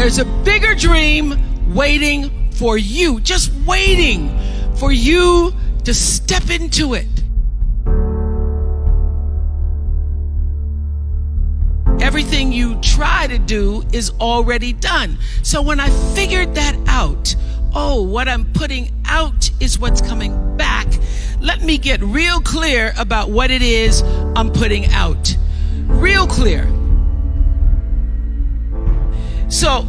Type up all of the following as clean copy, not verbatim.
There's a bigger dream waiting for you, just waiting for you to step into it. Everything you try to do is already done. So when I figured that out, what I'm putting out is what's coming back. Let me get real clear about what it is I'm putting out. Real clear. So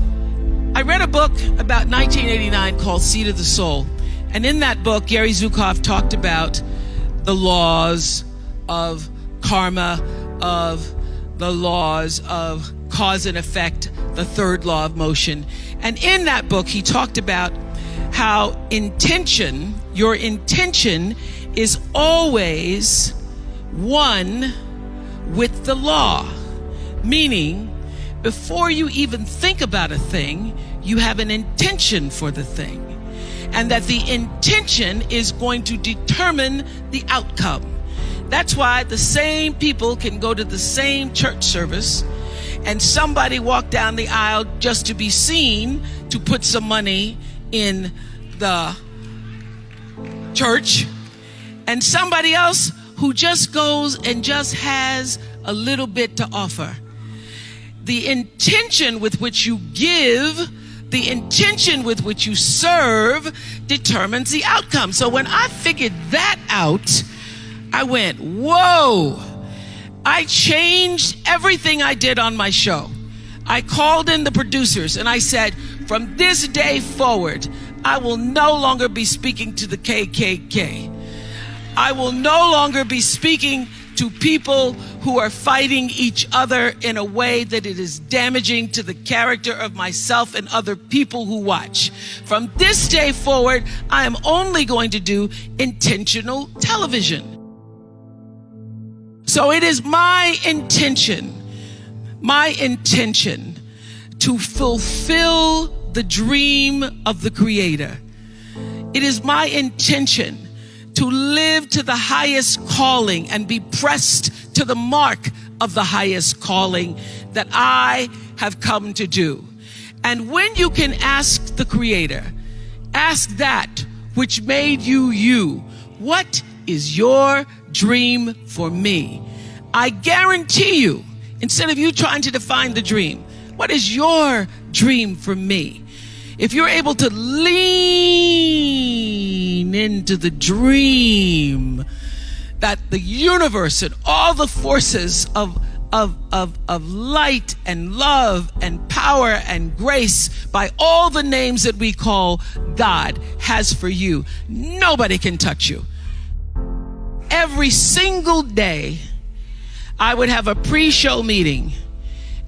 I read a book about 1989 called Seed of the Soul. And in that book, Gary Zukav talked about the laws of karma, of the laws of cause and effect, the third law of motion. And in that book, he talked about how your intention is always one with the law. Meaning, before you even think about a thing, you have an intention for the thing. And that the intention is going to determine the outcome. That's why the same people can go to the same church service and somebody walk down the aisle just to be seen to put some money in the church, and somebody else who just goes and just has a little bit to offer. The intention with which you give, the intention with which you serve determines the outcome. So when I figured that out, I went, whoa. I changed everything I did on my show. I called in the producers and I said, from this day forward, I will no longer be speaking to the KKK. I will no longer be speaking to people who are fighting each other in a way that it is damaging to the character of myself and other people who watch. From this day forward, I am only going to do intentional television. So it is my intention to fulfill the dream of the Creator. It is my intention to live to the highest calling and be pressed to the mark of the highest calling that I have come to do. And when you can ask the Creator, ask that which made you you, what is your dream for me? I guarantee you, instead of you trying to define the dream, what is your dream for me? If you're able to lean into the dream that the universe and all the forces of light and love and power and grace by all the names that we call God has for you, nobody can touch you. Every single day, I would have a pre-show meeting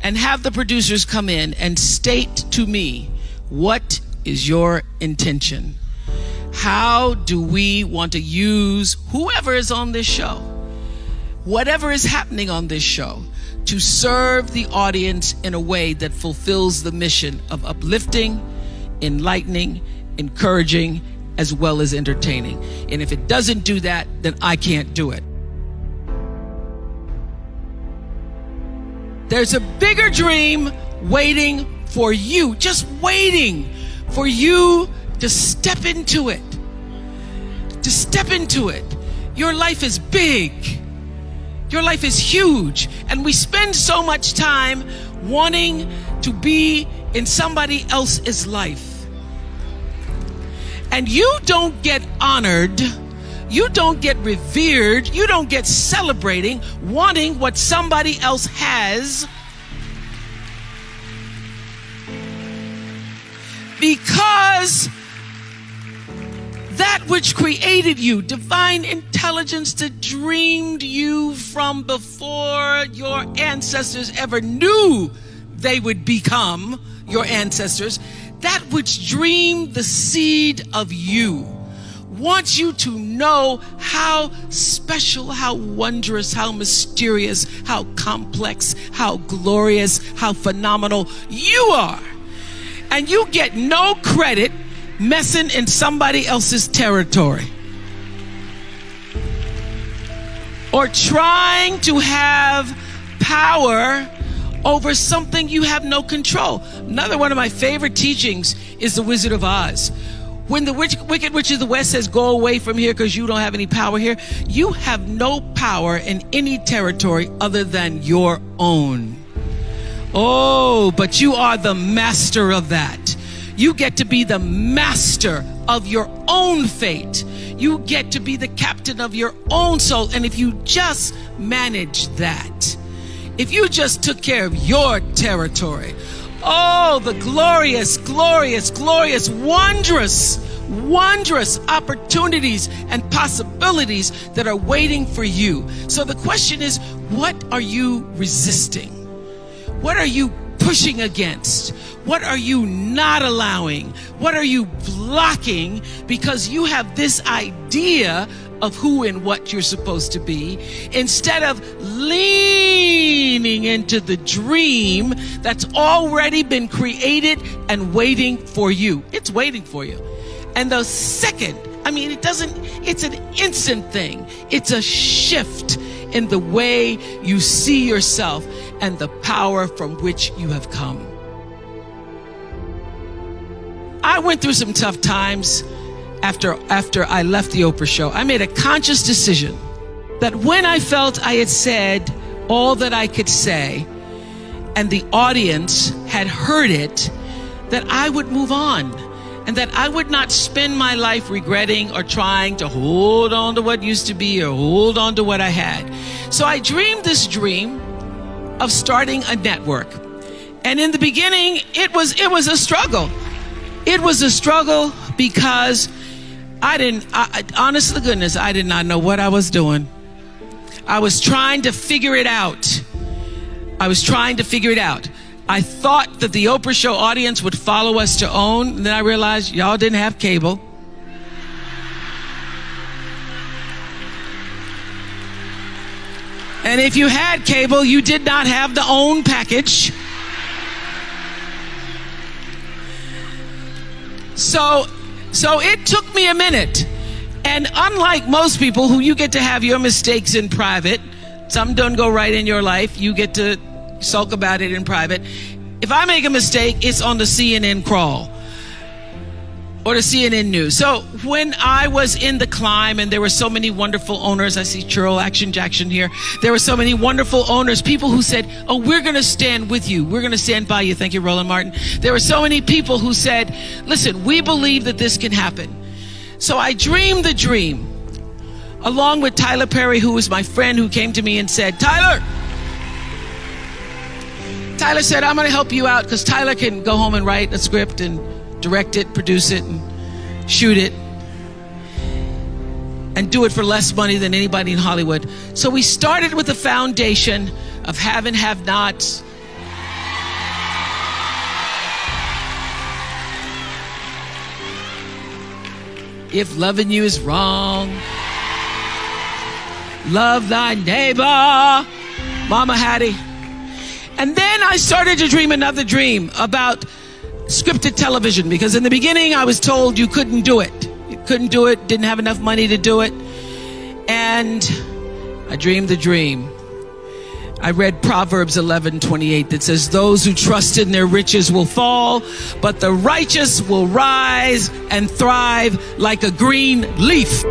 and have the producers come in and state to me, what is your intention? How do we want to use whoever is on this show, whatever is happening on this show, to serve the audience in a way that fulfills the mission of uplifting, enlightening, encouraging, as well as entertaining. And if it doesn't do that, then I can't do it. There's a bigger dream waiting for you, just waiting for you to step into it. To step into it. Your life is big. Your life is huge. And we spend so much time wanting to be in somebody else's life. And you don't get honored, you don't get revered, you don't get celebrating wanting what somebody else has, because that which created you, divine intelligence that dreamed you from before your ancestors ever knew they would become your ancestors, that which dreamed the seed of you, wants you to know how special, how wondrous, how mysterious, how complex, how glorious, how phenomenal you are. And you get no credit messing in somebody else's territory or trying to have power over something you have no control. Another one of my favorite teachings is The Wizard of Oz. When the Wicked Witch of the West says, go away from here because you don't have any power here, you have no power in any territory other than your own. Oh, but you are the master of that. You get to be the master of your own fate. You get to be the captain of your own soul. And if you just manage that, if you just took care of your territory, oh, the glorious, glorious, glorious, wondrous, wondrous opportunities and possibilities that are waiting for you. So the question is, what are you resisting? What are you pushing against? What are you not allowing? What are you blocking because you have this idea of who and what you're supposed to be, instead of leaning into the dream that's already been created and waiting for you. It's waiting for you. And the second, it's an instant thing. It's a shift in the way you see yourself and the power from which you have come. I went through some tough times after I left the Oprah show. I made a conscious decision that when I felt I had said all that I could say and the audience had heard it, that I would move on and that I would not spend my life regretting or trying to hold on to what used to be or hold on to what I had. So I dreamed this dream of starting a network. And in the beginning, it was a struggle. It was a struggle because honest to goodness, I did not know what I was doing. I was trying to figure it out. I thought that the Oprah show audience would follow us to OWN. And then I realized y'all didn't have cable. And if you had cable, you did not have the OWN package. So it took me a minute. And unlike most people who you get to have your mistakes in private, some don't go right in your life, you get to sulk about it in private. If I make a mistake, it's on the CNN crawl or the CNN news. So when I was in the climb and there were so many wonderful owners, I see Churl Action Jackson here. There were so many wonderful owners, people who said, oh, we're going to stand with you. We're going to stand by you. Thank you, Roland Martin. There were so many people who said, listen, we believe that this can happen. So I dreamed the dream along with Tyler Perry, who was my friend, who came to me and said, Tyler said, I'm going to help you out because Tyler can go home and write a script and direct it, produce it, and shoot it, and do it for less money than anybody in Hollywood. So we started with the foundation of have and have nots. If loving you is wrong, love thy neighbor, Mama Hattie. And then I started to dream another dream about scripted television, because in the beginning I was told you couldn't do it. You couldn't do it, didn't have enough money to do it. And I dreamed the dream. I read Proverbs 11:28 that says, those who trust in their riches will fall, but the righteous will rise and thrive like a green leaf.